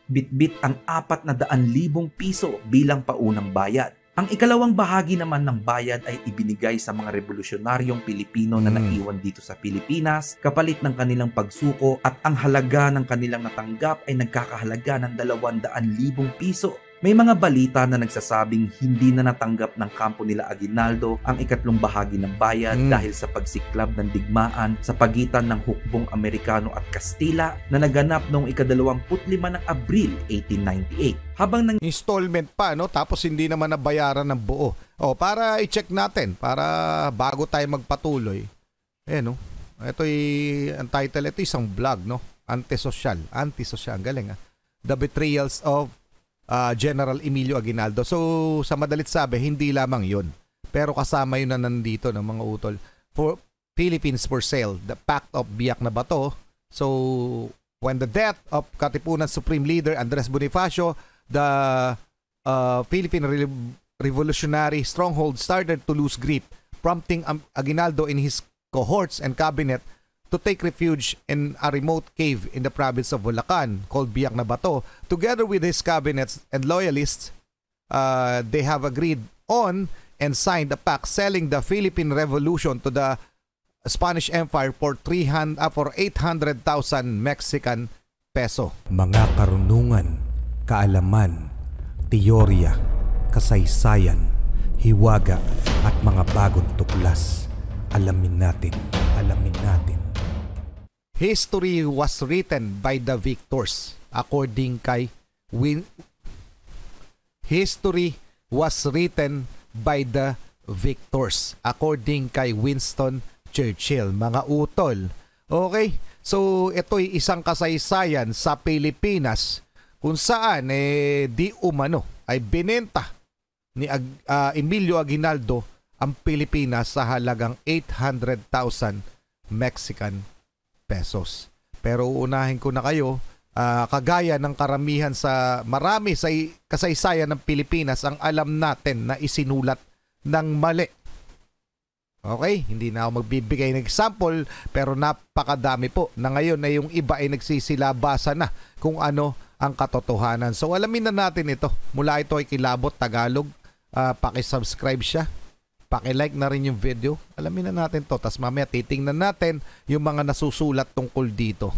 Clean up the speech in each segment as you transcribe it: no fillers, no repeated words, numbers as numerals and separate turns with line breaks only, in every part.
bitbit ang 400,000 piso bilang paunang bayad. Ang ikalawang bahagi naman ng bayad ay ibinigay sa mga revolusyonaryong Pilipino na naiwan dito sa Pilipinas kapalit ng kanilang pagsuko, at ang halaga ng kanilang natanggap ay nagkakahalaga ng 200,000 piso. May mga balita na nagsasabing hindi na natanggap ng kampo nila Aguinaldo ang ikatlong bahagi ng bayad dahil sa pagsiklab ng digmaan sa pagitan ng hukbong Amerikano at Kastila na naganap noong ika-25 ng Abril 1898.
Habang installment pa, no? Tapos hindi naman nabayaran ng buo. Para i-check natin, para bago tayo magpatuloy. No? Ang title, ito isang vlog, no? Antisocial, galing The Betrayals of General Emilio Aguinaldo. So, sa madalit sabi, hindi lamang yun. Pero kasama yun na nandito ng mga utol. For Philippines for Sale, the Pact of Biak na Bato. So, when the death of Katipunan's Supreme Leader Andres Bonifacio, the Philippine revolutionary stronghold started to lose grip, prompting Aguinaldo and his cohorts and cabinet to take refuge in a remote cave in the province of Bulacan called Biak na Bato. Together with his cabinets and loyalists, they have agreed on and signed a pact selling the Philippine Revolution to the Spanish Empire for 800,000 Mexican peso.
Mga karunungan, kaalaman, teorya, kasaysayan, hiwaga at mga bagong tuklas. Alamin natin.
History was written by the victors according kay History was written by the victors according kay Winston Churchill, mga utol. Okay? So ito'y isang kasaysayan sa Pilipinas kung saan di umano ay binenta ni Emilio Aguinaldo ang Pilipinas sa halagang 800,000 Mexican pesos. Pero unahin ko na kayo, kagaya ng karamihan sa marami sa kasaysayan ng Pilipinas, ang alam natin na isinulat ng mali. Okay? Hindi na ako magbibigay ng example, pero napakadami po na ngayon na yung iba ay nagsisilabasa na kung ano ang katotohanan. So alamin na natin ito. Mula ito ay Kilabot Tagalog. Paki-subscribe siya. Paki-like na rin yung video. Alamin na natin to. Tapos mamaya titingnan natin yung mga nasusulat tungkol dito.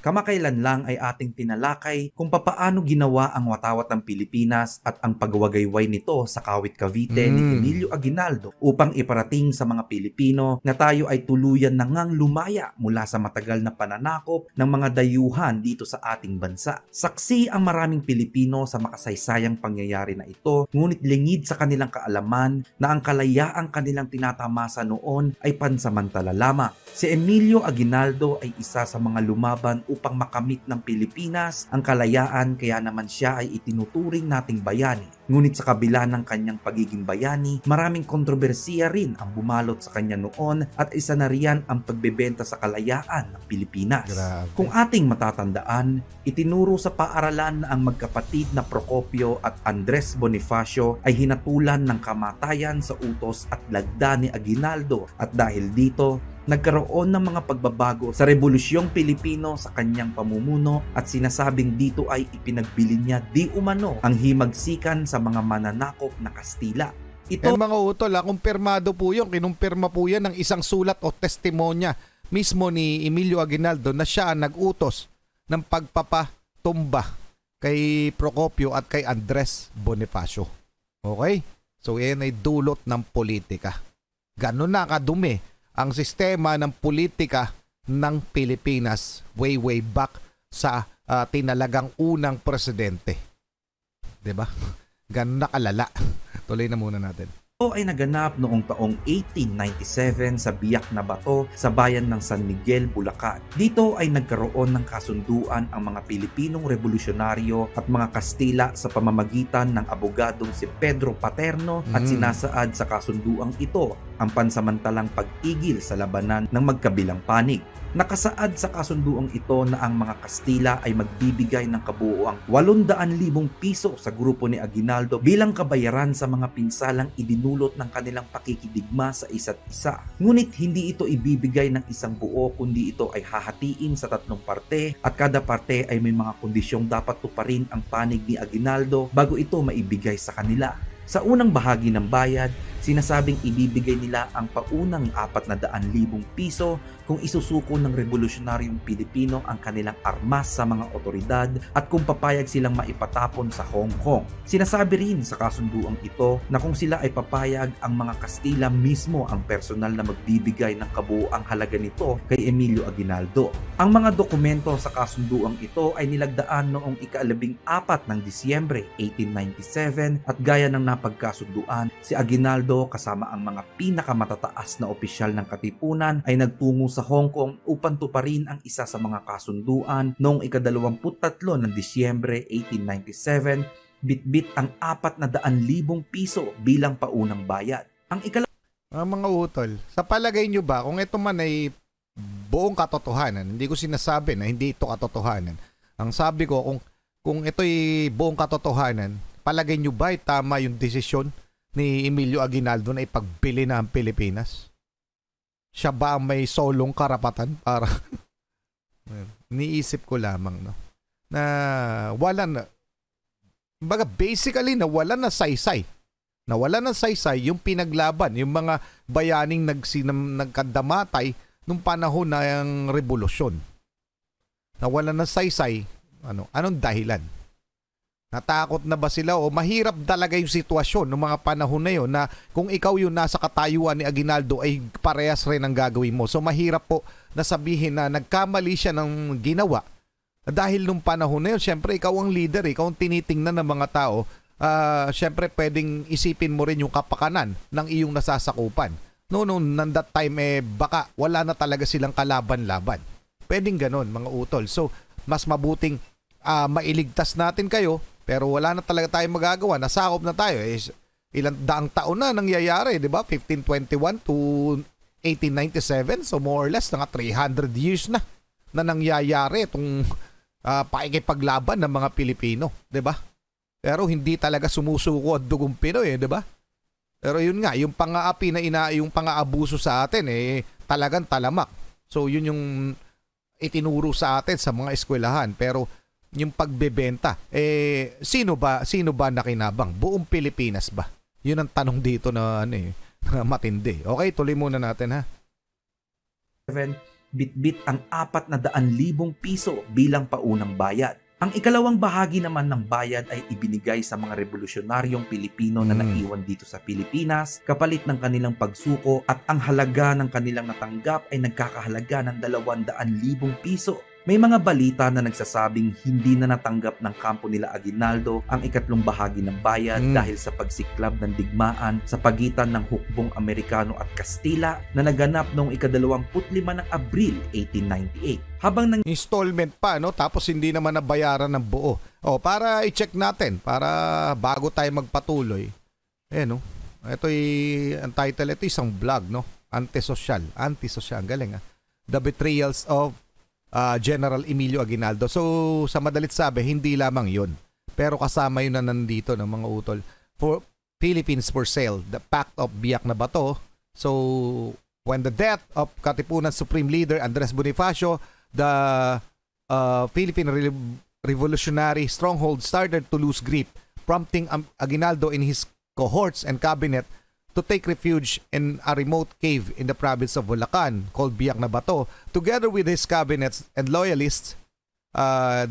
Kamakailan lang ay ating tinalakay kung papaano ginawa ang watawat ng Pilipinas at ang pagwagayway nito sa Kawit Cavite ni Emilio Aguinaldo upang iparating sa mga Pilipino na tayo ay tuluyan na ngang lumaya mula sa matagal na pananakop ng mga dayuhan dito sa ating bansa. Saksi ang maraming Pilipino sa makasaysayang pangyayari na ito, ngunit lingid sa kanilang kaalaman na ang kalayaang kanilang tinatamasa noon ay pansamantala lamang. Si Emilio Aguinaldo ay isa sa mga lumaban upang makamit ng Pilipinas ang kalayaan, kaya naman siya ay itinuturing nating bayani. Ngunit sa kabila ng kanyang pagiging bayani, maraming kontrobersiya rin ang bumalot sa kanya noon at isa na riyan ang pagbebenta sa kalayaan ng Pilipinas.
Grabe.
Kung ating matatandaan, itinuro sa paaralan na ang magkapatid na Procopio at Andres Bonifacio ay hinatulan ng kamatayan sa utos at lagda ni Aguinaldo, at dahil dito, nagkaroon ng mga pagbabago sa Rebolusyong Pilipino sa kanyang pamumuno at sinasabing dito ay ipinagbili niya di umano ang himagsikan sa mga mananakop na Kastila.
Ito mga utol, kumpirmado po yun, kinumpirma po yan ng isang sulat o testimonya mismo ni Emilio Aguinaldo na siya ang nag-utos ng pagpapatumba kay Procopio at kay Andres Bonifacio. Okay? So yan ay dulot ng politika. Ganun na kadumi ang sistema ng politika ng Pilipinas way back sa tinalagang unang presidente. 'Di ba? Ganun na kalala. Tuloy na muna natin.
Ito ay naganap noong taong 1897 sa Biak na Bato sa bayan ng San Miguel, Bulacan. Dito ay nagkaroon ng kasunduan ang mga Pilipinong revolusyonaryo at mga Kastila sa pamamagitan ng abogadong si Pedro Paterno at sinasaad sa kasunduang ito ang pansamantalang pag-igil sa labanan ng magkabilang panig. Nakasaad sa kasunduang ito na ang mga Kastila ay magbibigay ng kabuuang 800,000 piso sa grupo ni Aguinaldo bilang kabayaran sa mga pinsalang idinulot ng kanilang pakikidigma sa isa't isa. Ngunit hindi ito ibibigay ng isang buo kundi ito ay hahatiin sa 3 parte at kada parte ay may mga kondisyong dapat tuparin ang panig ni Aguinaldo bago ito maibigay sa kanila. Sa unang bahagi ng bayad, sinasabing ibibigay nila ang paunang 400,000 piso kung isusuko ng revolusyonaryong Pilipino ang kanilang armas sa mga otoridad at kung papayag silang maipatapon sa Hong Kong. Sinasabi rin sa kasunduang ito na kung sila ay papayag, ang mga Kastila mismo ang personal na magbibigay ng kabuuang halaga nito kay Emilio Aguinaldo. Ang mga dokumento sa kasunduang ito ay nilagdaan noong ika-14 ng Disyembre 1897 at gaya ng napagkasunduan, si Aguinaldo kasama ang mga pinakamatataas na opisyal ng katipunan ay nagtungo sa Hong Kong upang tuparin ang isa sa mga kasunduan noong ika-23 ng Disyembre 1897, bitbit ang 400,000 piso bilang paunang bayad. Ang
mga utol, sa palagay nyo ba kung ito man ay buong katotohanan, hindi ko sinasabi na hindi ito katotohanan. Ang sabi ko, kung ito ay buong katotohanan, palagay nyo ba ay tama yung desisyon ni Emilio Aguinaldo na ipagbili na ang Pilipinas? Siya ba ang may solong karapatan para niisip ko lamang na wala na, baga basically nawala na saysay. Nawala na saysay yung pinaglaban, yung mga bayaning nagkadamatay nung panahon ng revolusyon. Nawala na saysay, anong dahilan? Natakot na ba sila o mahirap talaga yung sitwasyon ng mga panahon na yun na kung ikaw yung nasa katayuan ni Aguinaldo ay parehas rin ang gagawin mo. So mahirap po na sabihin na nagkamali siya ng ginawa. Dahil nung panahon na yun, syempre ikaw ang leader, ikaw ang tinitingnan ng mga tao. Syempre pwedeng isipin mo rin yung kapakanan ng iyong nasasakupan. Noon that time baka wala na talaga silang kalaban-laban. Pwedeng ganon mga utol. So mas mabuting mailigtas natin kayo. Pero wala na talaga tayong magagawa. Nasakop na tayo. Ilang daang taon na nangyayari, di ba? 1521 to 1897. So more or less, nga 300 years na nangyayari itong pakikipaglaban ng mga Pilipino. Di ba? Pero hindi talaga sumusuko ang dugong Pinoy, di ba? Pero yun nga, yung pang-aapi na yung pang-aabuso sa atin, talagang talamak. So yun yung itinuro sa atin sa mga eskwelahan. Pero yung pagbebenta, sino ba nakinabang? Buong Pilipinas ba? Yun ang tanong dito na na matindi. Okay, tuloy muna natin ha.
Bitbit ang 400,000 piso bilang paunang bayad. Ang ikalawang bahagi naman ng bayad ay ibinigay sa mga revolusyonaryong Pilipino na naiwan dito sa Pilipinas kapalit ng kanilang pagsuko at ang halaga ng kanilang natanggap ay nagkakahalaga ng 200,000 piso. May mga balita na nagsasabing hindi na natanggap ng kampo nila Aguinaldo ang ikatlong bahagi ng bayad dahil sa pagsiklab ng digmaan sa pagitan ng hukbong Amerikano at Kastila na naganap noong ika-25 ng Abril 1898. Habang
installment pa, tapos hindi naman nabayaran ng buo. Para i-check natin, para bago tayo magpatuloy. Ang title ito isang vlog, Antisocial, galing The Betrayals of General Emilio Aguinaldo. So sa madalit sabi, hindi lamang yun, pero kasama yun na nandito ng mga utol. For Philippines for Sale, the Pact of Biak na Bato. So when the death of Katipunan's Supreme Leader Andres Bonifacio, the Philippine revolutionary stronghold started to lose grip, prompting Aguinaldo and his cohorts and cabinet to take refuge in a remote cave in the province of Bulacan called Biak na Bato. Together with his cabinets and loyalists,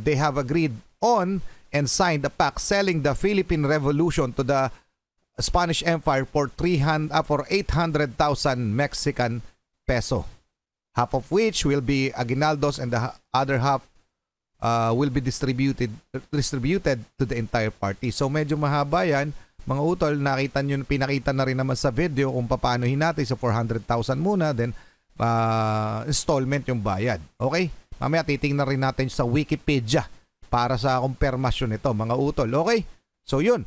they have agreed on and signed a pact selling the Philippine Revolution to the Spanish Empire for 800,000 Mexican peso, half of which will be Aguinaldo's and the other half will be distributed to the entire party. So medyo mahaba yan. Mga utol, pinakita na rin naman sa video kung paano hinati sa 400,000 muna, then installment yung bayad. Okay? Mamaya titingnan rin natin sa Wikipedia para sa kumpirmasyon nito, mga utol. Okay? So yun.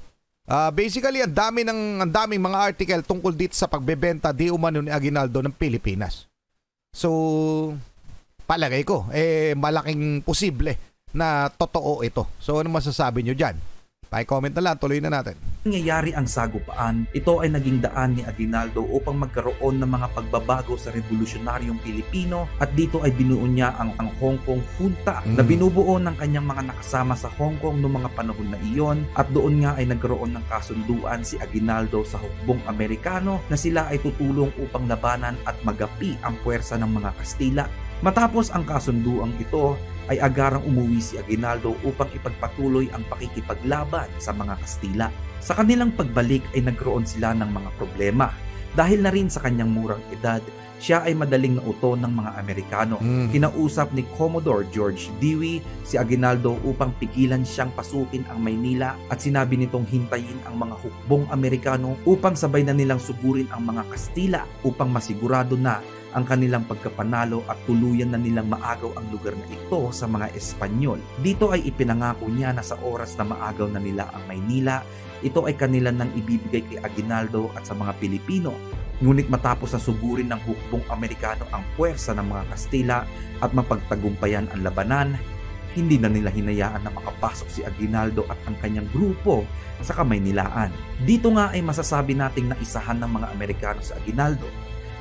Basically, ang daming mga article tungkol dito sa pagbebenta di umano ni Aguinaldo ng Pilipinas. So, palagay ko, malaking posible na totoo ito. So, ano masasabi nyo dyan? Pa-comment na lang, tuloy na natin.
Nangyayari ang sagupaan, ito ay naging daan ni Aguinaldo upang magkaroon ng mga pagbabago sa revolusyonaryong Pilipino at dito ay binuo niya ang Hong Kong Junta na binubuo ng kanyang mga nakasama sa Hong Kong noong mga panahon na iyon at doon nga ay nagkaroon ng kasunduan si Aguinaldo sa hukbong Amerikano na sila ay tutulong upang labanan at magapi ang puwersa ng mga Kastila. Matapos ang kasunduang ito, ay agarang umuwi si Aguinaldo upang ipagpatuloy ang pakikipaglaban sa mga Kastila. Sa kanilang pagbalik ay nagkaroon sila ng mga problema. Dahil na rin sa kanyang murang edad, siya ay madaling nauto ng mga Amerikano. Kinausap ni Commodore George Dewey si Aguinaldo upang pigilan siyang pasukin ang Maynila at sinabi nitong hintayin ang mga hukbong Amerikano upang sabay na nilang sugurin ang mga Kastila upang masigurado na ang kanilang pagkapanalo at tuluyan na nilang maagaw ang lugar na ito sa mga Espanyol. Dito ay ipinangako niya na sa oras na maagaw na nila ang Maynila, ito ay kanila nang ibibigay kay Aguinaldo at sa mga Pilipino. Ngunit matapos na sugurin ng hukbong Amerikano ang puwersa ng mga Kastila at mapagtagumpayan ang labanan, hindi na nila hinayaan na makapasok si Aguinaldo at ang kanyang grupo sa Kamaynilaan. Dito nga ay masasabi nating naisahan ng mga Amerikano sa Aguinaldo.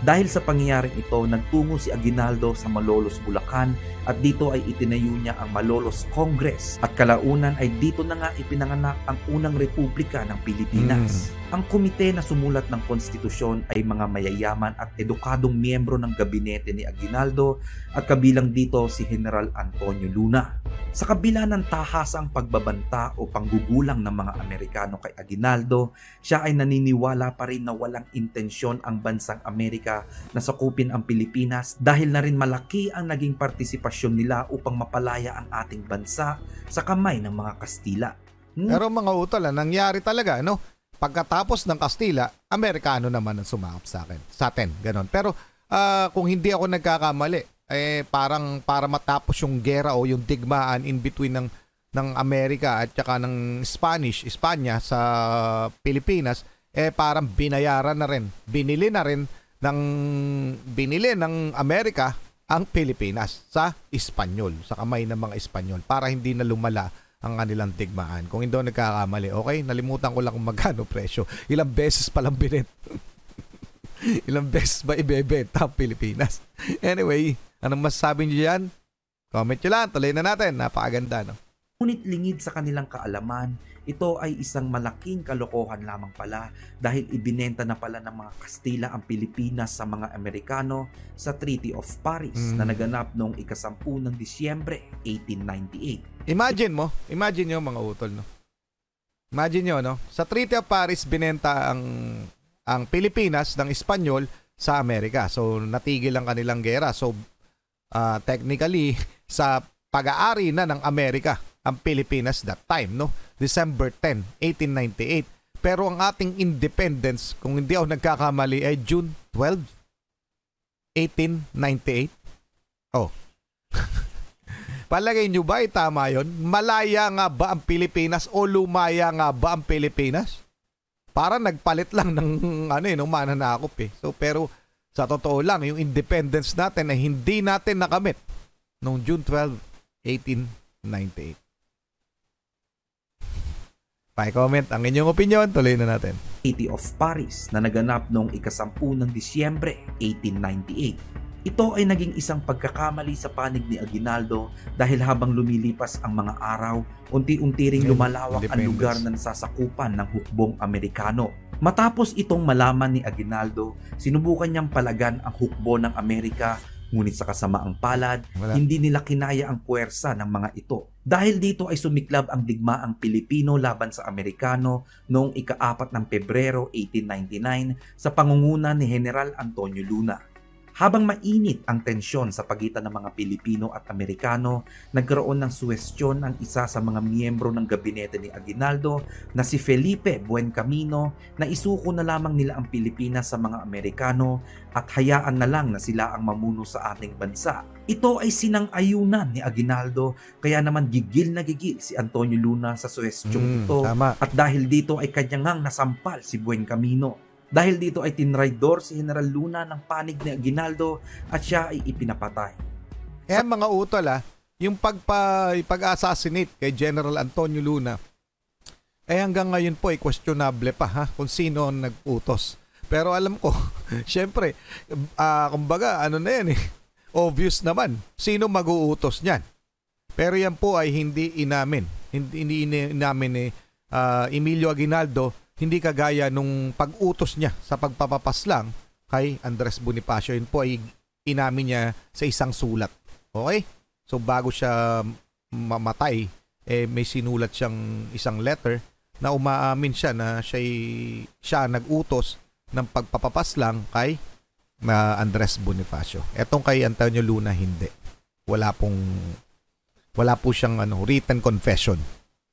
Dahil sa pangyayaring ito, nagtungo si Aguinaldo sa Malolos, Bulacan at dito ay itinayo niya ang Malolos Congress at kalaunan ay dito na nga ipinanganak ang unang republika ng Pilipinas. Ang komite na sumulat ng konstitusyon ay mga mayayaman at edukadong miyembro ng gabinete ni Aguinaldo at kabilang dito si General Antonio Luna. Sa kabila ng tahasang pagbabanta o panggugulang ng mga Amerikano kay Aguinaldo, siya ay naniniwala pa rin na walang intensyon ang bansang Amerika na sakupin ang Pilipinas dahil na rin malaki ang naging partisipasyon nila upang mapalaya ang ating bansa sa kamay ng mga Kastila.
Pero mga utol, nangyari talaga, no? Pagkatapos ng Kastila, Amerikano naman ang sumakap sa atin, ganon. Pero kung hindi ako nagkakamali, parang para matapos yung gera o yung digmaan in between ng Amerika at saka ng Espanya sa Pilipinas, parang binayaran na rin, binili ng Amerika ang Pilipinas sa Espanyol, sa kamay ng mga Espanyol para hindi na lumala ang kanilang digmaan. Kung hindi ako nagkakamali, okay? Nalimutan ko lang kung magkano presyo. Ilang beses palang binenta. Ilang beses ba ibebenta ang Pilipinas? Anyway, anong masasabi niyo dyan? Comment nyo lang. Tuloy na natin. Napakaganda, no?
Ngunit lingid sa kanilang kaalaman, ito ay isang malaking kalokohan lamang pala dahil ibinenta na pala ng mga Kastila ang Pilipinas sa mga Amerikano sa Treaty of Paris na naganap noong ika-10 ng Disyembre 1898.
Imagine nyo mga utol, no? Imagine nyo, no? Sa Treaty of Paris, binenta ang Pilipinas ng Espanyol sa Amerika. So, natigil ang kanilang gera. So, technically, sa pag-aari na ng Amerika ang Pilipinas that time, no? December 10, 1898. Pero ang ating independence, kung hindi ako nagkakamali, ay June 12, 1898. Oh. Palagay nyo ba tama yun? Malaya nga ba ang Pilipinas o lumaya nga ba ang Pilipinas? Para nagpalit lang ng nung mananakop eh. So, pero sa totoo lang, yung independence natin ay hindi natin nakamit noong June 12, 1898. Pa-comment ang inyong opinion, tuloy na natin.
Treaty of Paris na naganap noong ika-10 ng Disyembre 1898. Ito ay naging isang pagkakamali sa panig ni Aguinaldo dahil habang lumilipas ang mga araw, unti-unti ring lumalawak ang lugar na nasasakupan ng hukbong Amerikano. Matapos itong malaman ni Aguinaldo, sinubukan niyang palagan ang hukbo ng Amerika, ngunit sa kasamaang palad, hindi nila kinaya ang puwersa ng mga ito. Dahil dito ay sumiklab ang digmaang Pilipino laban sa Amerikano noong ika-4 ng Pebrero 1899 sa pangunguna ni General Antonio Luna. Habang mainit ang tensyon sa pagitan ng mga Pilipino at Amerikano, nagkaroon ng suwestyon ang isa sa mga miyembro ng gabinete ni Aguinaldo na si Felipe Buencamino na isuko na lamang nila ang Pilipinas sa mga Amerikano at hayaan na lang na sila ang mamuno sa ating bansa. Ito ay sinang-ayunan ni Aguinaldo, kaya naman gigil na gigil si Antonio Luna sa suwestyong ito.
Tama.
At dahil dito ay kanya ngang nasampal si Buencamino. Dahil dito ay tinraidor si General Luna ng panig ni Aguinaldo at siya ay ipinapatay.
Kaya mga utol yung pag-assassinate kay General Antonio Luna, hanggang ngayon po ay questionable pa kung sino ang nag-utos. Pero alam ko, syempre, kumbaga na yan obvious naman, sino mag-uutos niyan. Pero yan po ay hindi inamin. Hindi inamin ni Emilio Aguinaldo, hindi kagaya nung pag-utos niya sa pagpapapaslang kay Andres Bonifacio. Yun po ay inamin niya sa isang sulat. Okay? So bago siya mamatay, may sinulat siyang isang letter na umaamin siya na siya nag-utos ng pagpapapaslang kay Andres Bonifacio. Etong kay Antonio Luna, hindi. Wala po siyang written confession.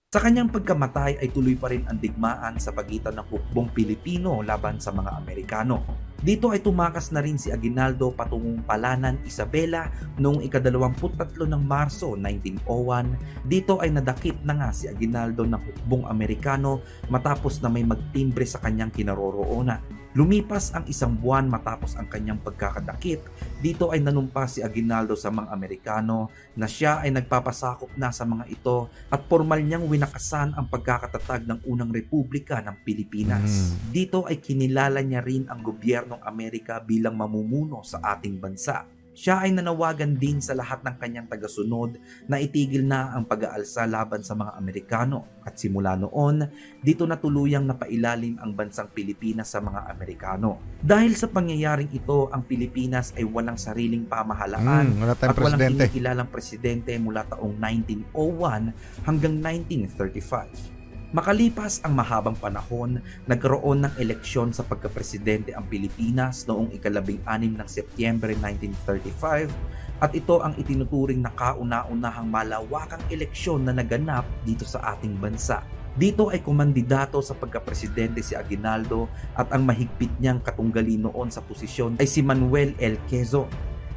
Sa kanyang pagkamatay ay tuloy pa rin ang digmaan sa pagitan ng hukbong Pilipino laban sa mga Amerikano. Dito ay tumakas na rin si Aguinaldo patungong Palanan, Isabela noong ika-23 ng Marso 1901. Dito ay nadakip na nga si Aguinaldo ng hukbong Amerikano matapos na may magtimbre sa kanyang kinaroroonan. Lumipas ang isang buwan matapos ang kanyang pagkakadakip, dito ay nanumpa si Aguinaldo sa mga Amerikano na siya ay nagpapasakop na sa mga ito at formal niyang winakasan ang pagkakatatag ng unang republika ng Pilipinas. Dito ay kinilala niya rin ang gobyernong Amerika bilang mamumuno sa ating bansa. Siya ay nanawagan din sa lahat ng kanyang tagasunod na itigil na ang pag-aalsa laban sa mga Amerikano at simula noon, dito na tuluyang napailalim ang bansang Pilipinas sa mga Amerikano. Dahil sa pangyayaring ito, ang Pilipinas ay walang sariling pamahalaan at walang kinikilalang presidente mula taong 1901 hanggang 1935. Makalipas ang mahabang panahon, nagkaroon ng eleksyon sa pagkapresidente ang Pilipinas noong ika-16 ng Setyembre 1935 at ito ang itinuturing na kauna-unahang malawakang eleksyon na naganap dito sa ating bansa. Dito ay kumandidato sa pagkapresidente si Aguinaldo at ang mahigpit niyang katunggali noon sa posisyon ay si Manuel L. Quezon.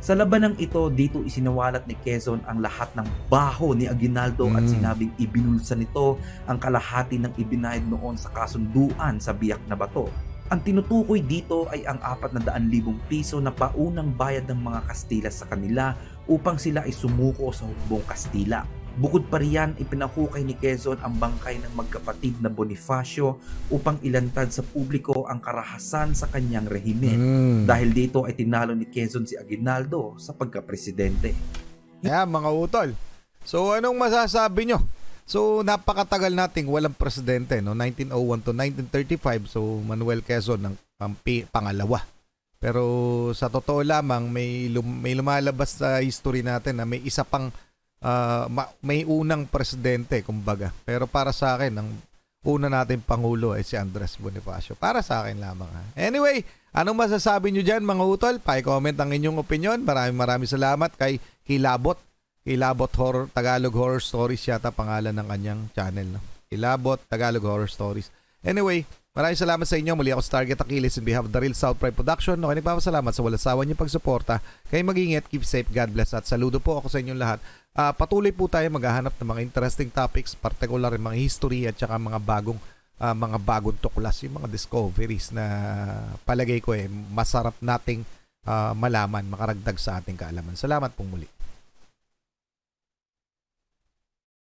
Sa labanang ito, dito isinawalat ni Quezon ang lahat ng baho ni Aguinaldo at sinabing ibinulsa nito ang kalahati ng ibinayad noon sa kasunduan sa Biak na Bato. Ang tinutukoy dito ay ang 400,000 piso na paunang bayad ng mga Kastila sa kanila upang sila ay sumuko sa hukbong Kastila. Bukod pa riyan, ipinahukay ni Quezon ang bangkay ng magkapatid na Bonifacio upang ilantad sa publiko ang karahasan sa kanyang rehimen. Dahil dito ay tinalo ni Quezon si Aguinaldo sa pagkapresidente.
Mga utol. So anong masasabi nyo? So napakatagal nating walang presidente, 1901 to 1935. So Manuel Quezon ang pangalawa. Pero sa totoo lamang may lumalabas sa history natin na may isa pang may unang presidente, kumbaga. Pero para sa akin, ang una natin pangulo ay si Andres Bonifacio. Para sa akin lamang. Anyway, anong masasabi nyo dyan mga utol? Pa-comment ang inyong opinion. Maraming salamat kay Kilabot. Kilabot Horror, Tagalog Horror Stories yata pangalan ng kanyang channel. Kilabot, Tagalog Horror Stories. Anyway, maraming salamat sa inyo. Muli ako sa Target Achilles in behalf of the Real South Pride Production. Okay, nagpapasalamat sa walang sawa niyong pagsuporta. Kayo mag-ingat, keep safe, God bless. At saludo po ako sa inyong lahat. Patuloy po tayo maghahanap ng mga interesting topics, particular mga history at saka mga bagong tuklas, yung mga discoveries na palagay ko masarap nating malaman, makaragdag sa ating kaalaman. Salamat pong muli.